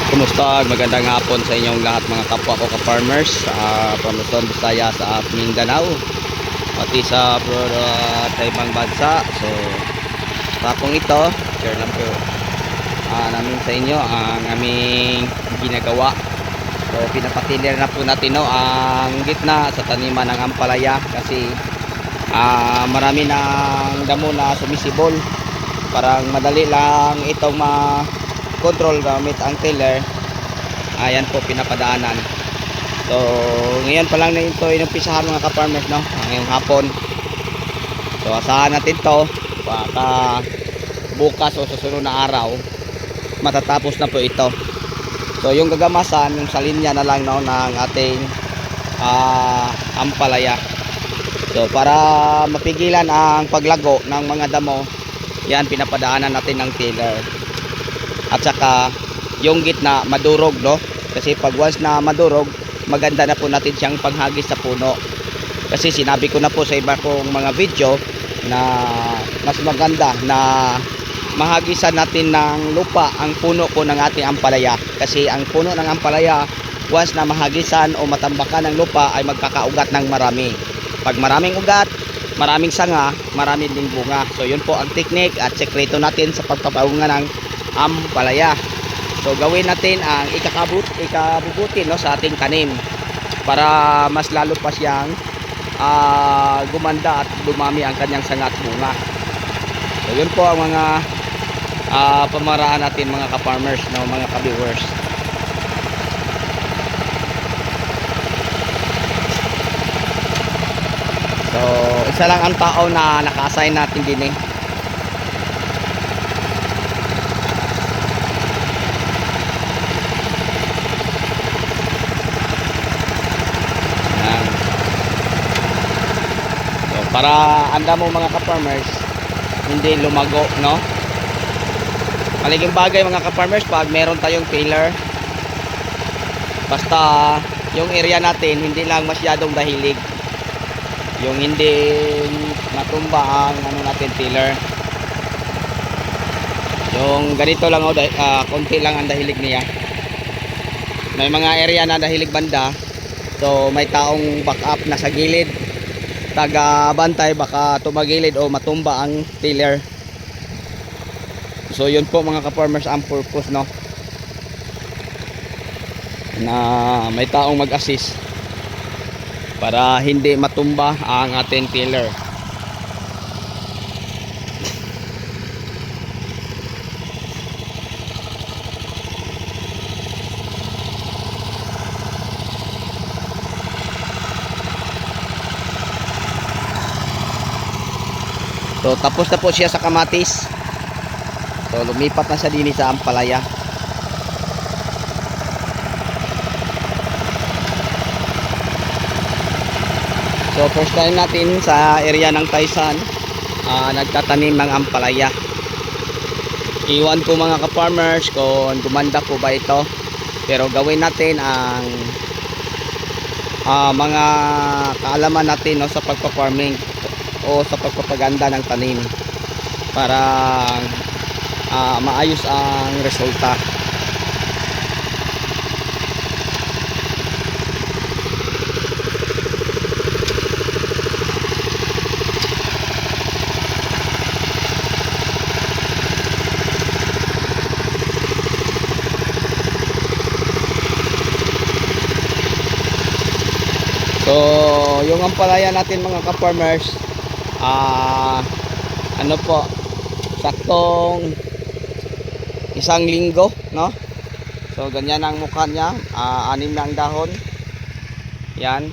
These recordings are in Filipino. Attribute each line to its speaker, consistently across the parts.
Speaker 1: Kumusta? Magandang hapon sa inyong lahat mga kapwa ko ka-farmers from Luzon, Visayas at Mindanao, pati sa ibang bansa. So tapong ito, share lang po namin sa inyo ang aming ginagawa. So pinapatilir na po natin ang gitna sa taniman ng ampalaya kasi marami ng damo na sumisibol. Parang madali lang itong control gamit ang tiller. Ayan po pinapadaanan. So ngayon pa lang na ito inumpisahan mga ka-farmers, no, ngayong hapon. So asahan natin to baka bukas o susunod na araw matatapos na po ito. So yung gagamasan yung sa linya na lang, no, ng ating ampalaya. So para mapigilan ang paglago ng mga damo, yan pinapadaanan natin ng tiller. At saka yung gitna madurog, no, kasi pag once na madurog, maganda na po natin siyang panghagis sa puno. Kasi sinabi ko na po sa iba kong mga video na mas maganda na mahagisan natin ng lupa ang puno po ng ating ampalaya. Kasi ang puno ng ampalaya, once na mahagisan o matambakan ng lupa, ay magkakaugat ng marami. Pag maraming ugat, maraming sanga, maraming ding bunga. So yun po ang technique at sekreto natin sa pagpapaunga ng ampalaya. So gawin natin ang ikabubuti, no, sa ating tanim para mas lalo pa siyang gumanda at dumami ang kanyang sanga at bunga. So yun po ang mga pamaraan natin mga ka-farmers, no, mga ka-viewers. So isa lang ang tao na naka-assign natin din eh. Para anda mo mga ka-farmers hindi lumago, no. Maliging bagay mga ka-farmers pag meron tayong tiller, basta yung area natin hindi lang masyadong dahilig, yung hindi matumba ang natin tiller. Yung ganito lang konti lang ang dahilig niya. May mga area na dahilig banda, so may taong back up na sa gilid taga bantay, baka tumagilid o matumba ang tiller. So yun po mga ka-farmers ang purpose, no, na may taong mag-assist para hindi matumba ang ating tiller. So tapos na po siya sa kamatis. So lumipat na siya din sa ampalaya. So first time natin sa area ng Taysan nagtatanim ng ampalaya. Iwan ko mga ka-farmers kung gumanda po ba ito, pero gawin natin ang mga kaalaman natin, no, sa pagpa-farming o sa pagpapaganda ng tanim para maayos ang resulta. So yung ampalaya natin mga ka-farmers, ano po, saktong 1 linggo, no. So ganyan ang mukha niya, 6 na ang dahon. Yan.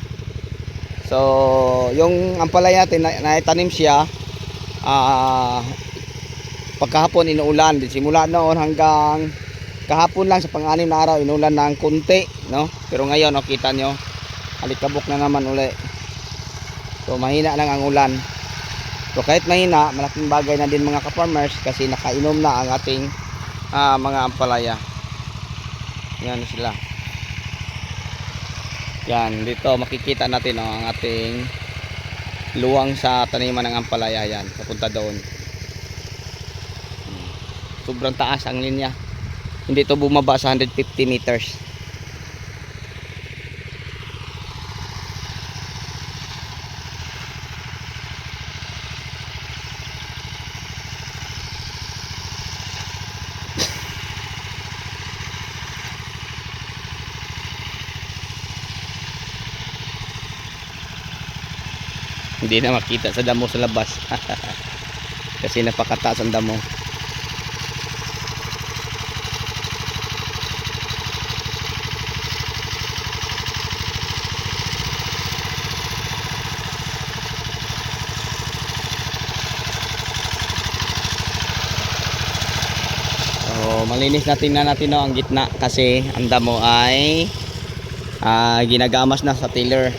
Speaker 1: So yung ampalaya natin naitanim siya pagkahapon inuulan. Simula noon hanggang kahapon lang sa pang-anim na araw inuulan ng kunti, no. Pero ngayon, no, kita nyo alikabok na naman uli. So mahina lang ang ulan. So kahit mahina, malaking bagay na din mga ka-farmers kasi nakainom na ang ating mga ampalaya. Yan sila. Yan, dito makikita natin, ang ating luwang sa taniman ng ampalaya. Yan, papunta doon. Sobrang taas ang linya. Hindi to bumaba sa 150 meters. Hindi na makita sa damo sa labas. Kasi napakataas ang damo. So, malinis na tingnan natin no, ang gitna kasi ang damo ay ginagamas na sa tiller.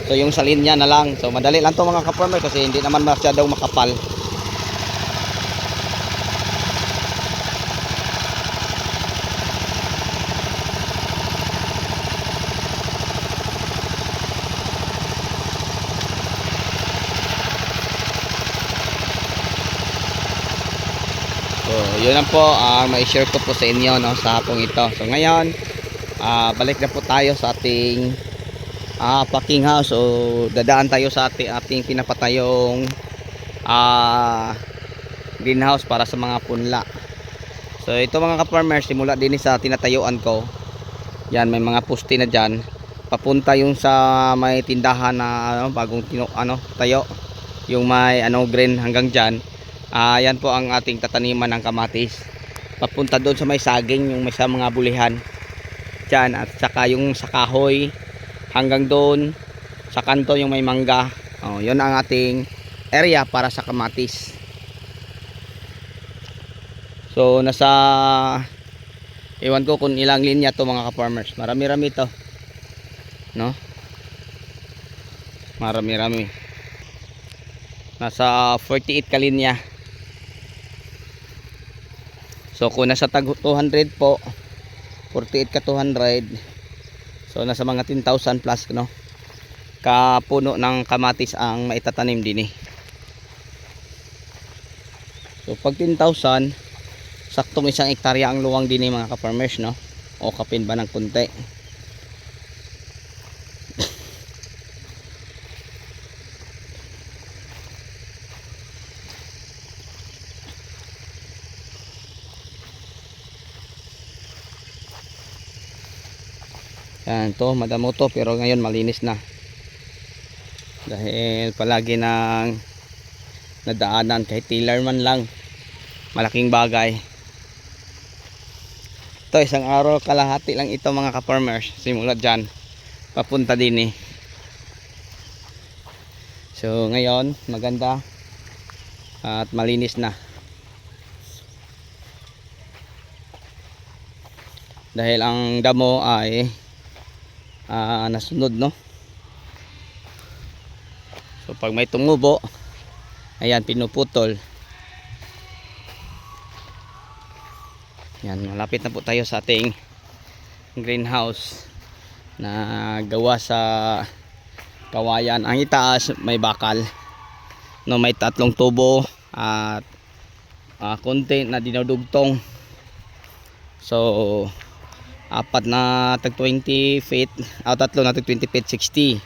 Speaker 1: So yung sa linya na lang. So madali lang to mga ka-farmer kasi hindi naman masyadong makapal. So yun lang po ang mai-share ko po sa inyo no, sa hapong ito. So ngayon balik na po tayo sa ating packing house. So dadaan tayo sa ating pinapatayong greenhouse para sa mga punla. So ito mga ka-farmers, simula din sa tinatayuan ko. Yan, may mga poste na dyan. Papunta yung sa may tindahan na bagong tayo. Yung may green hanggang dyan. Yan po ang ating tataniman ng kamatis. Papunta doon sa may saging, yung may sa mga bulihan. Dyan, at saka yung sa kahoy. Hanggang doon sa kanto yung may mangga. Yun ang ating area para sa kamatis. So nasa ewan ko kung ilang linya to mga ka-farmers. Marami-rami to, no? Marami-rami. Nasa 48 ka linya. So kung nasa tag 200 po, 48 ka 200. So nasa mga 10,000 plus, no? Kapuno ng kamatis ang maitatanim din eh. So pag 10,000, saktong 1 hektarya ang luwang din eh mga ka-farmers, no? O kapin ba ng kunti. Yan to, madamo to, pero ngayon malinis na. Dahil palagi nang nadaanan kahit tiller man lang. Malaking bagay. Ito, isang araw kalahati lang ito mga ka-farmers. Simula dyan, papunta din eh. So ngayon, maganda at malinis na. Dahil ang damo ay nasunod, no? So pag may tumubo, ayan, pinuputol. Yan, malapit na po tayo sa ating greenhouse na gawa sa kawayan. Ang itaas may bakal, no? May 3 tubo at konti na dinudugtong. So 4 na tag 20 feet, 3 na tag 20 feet 60.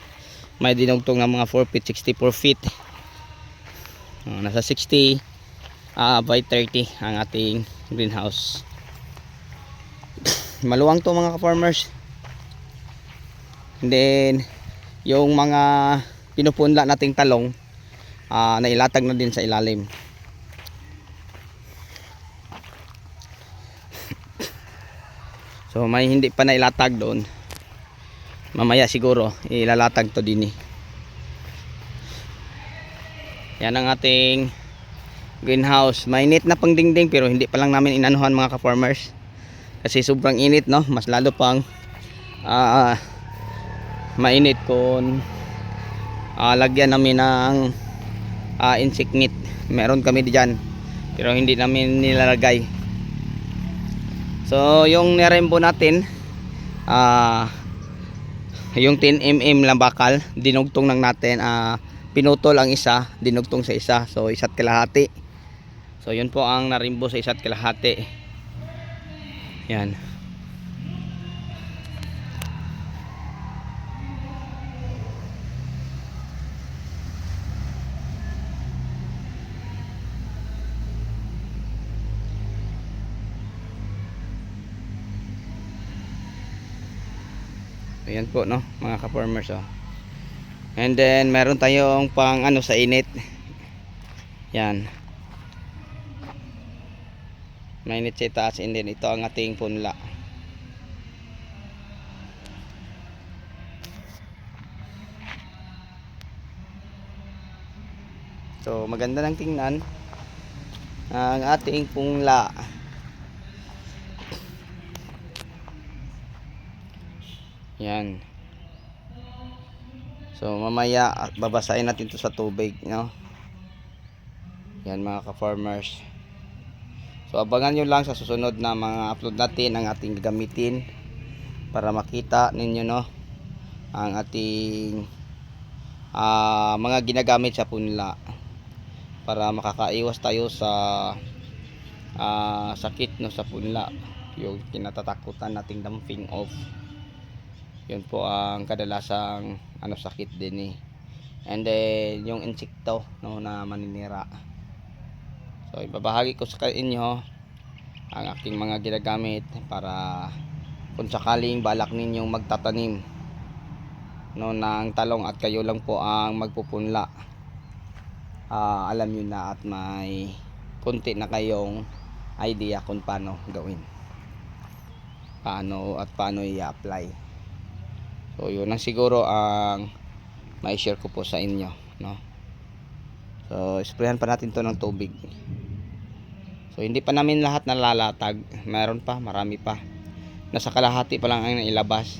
Speaker 1: May dinugtong ng mga 4 feet 64 feet. Nasa 60 by 30 ang ating greenhouse. Maluwang to mga ka-farmers. And then yung mga pinupunla nating talong nailatag na din sa ilalim. So may hindi pa nailatag doon. Mamaya siguro ilalatag to din eh. Yan ang ating greenhouse. Mainit na pang dingding pero hindi pa lang namin inanuhan mga ka-farmers. Kasi sobrang init, no? Mas lalo pang mainit kung lagyan namin ng insect net. Meron kami diyan pero hindi namin nilalagay. So yung nirembo natin yung 10mm lang bakal, dinugtong lang natin, pinutol ang isa, dinugtong sa isa. So 1.5. So yun po ang narimbo sa 1.5. Yan. Ayan po, no, mga ka-farmers, oh. And then meron tayong pang ano sa init. Yan. Mainit sa taas, and then ito ang ating punla. So maganda lang tingnan ang ating punla. Yan. So mamaya babasahin natin to sa tubig, no? Yan mga ka-farmers. So abangan nyo lang sa susunod na mga upload natin ang ating gagamitin para makita ninyo, no, ang ating mga ginagamit sa punla para makakaiwas tayo sa sakit, no, sa punla, yung kinatatakutan nating damping off. Yun po ang kadalasang ano sakit din eh. And then yung insekto, no, na maninira. So ibabahagi ko sa inyo ang aking mga ginagamit para kung sakaling balak ninyong magtatanim, no, ng talong at kayo lang po ang magpupunla, alam nyo na at may kunti na kayong idea kung paano gawin, paano i-apply. So yun ang siguro ang may share ko po sa inyo, no. So sprayan pa natin to ng tubig. So hindi pa namin lahat nalalatag, meron pa, marami pa. Nasa kalahati pa lang ang ilabas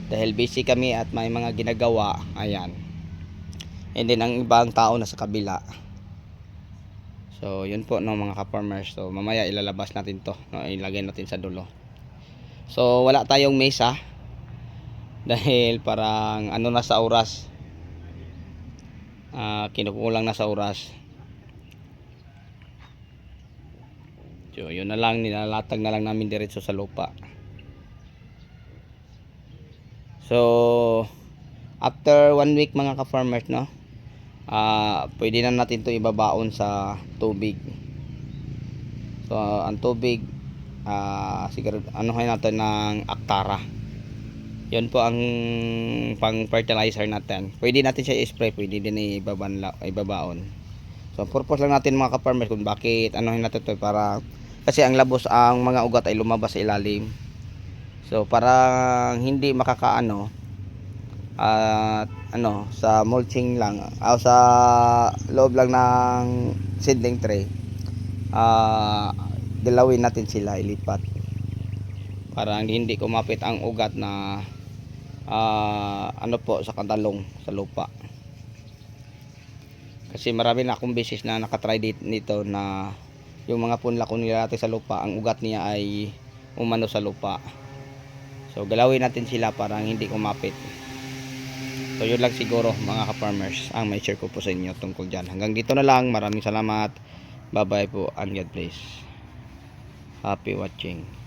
Speaker 1: dahil busy kami at may mga ginagawa. Ayan. And then ang ibang tao nasa kabila. So yun po, no, mga ka-farmers. So mamaya ilalabas natin to, no, ilagay natin sa dulo. So wala tayong mesa dahil parang ano na sa oras, kinukulang na sa oras. So yun na lang, nilalatag na lang namin diretso sa lupa. So after 1 week mga ka-farmers, no, pwede na natin to ibabaon sa tubig. So ang tubig, siguro anuhin natin ng Actara. Yun po ang pang fertilizer natin. Pwede natin siya i-spray, pwede din ibabaon. So purpose lang natin mga ka-farmers kung bakit anuhin natin to, para kasi ang labos, ang mga ugat ay lumabas sa ilalim. So para hindi makakaano at sa mulching lang o sa loob lang ng seedling tray, dilawin natin sila, ilipat para hindi kumapit ang ugat na sa kantalong sa lupa. Kasi marami na akong beses na nakatry nito na yung mga punla kung nilalagay sa lupa, ang ugat niya ay umano sa lupa. So galawin natin sila para hindi kumapit. So yun lang siguro mga ka-farmers ang may share ko po sa inyo tungkol dyan. Hanggang dito na lang, maraming salamat, bye bye po and God bless. Happy watching.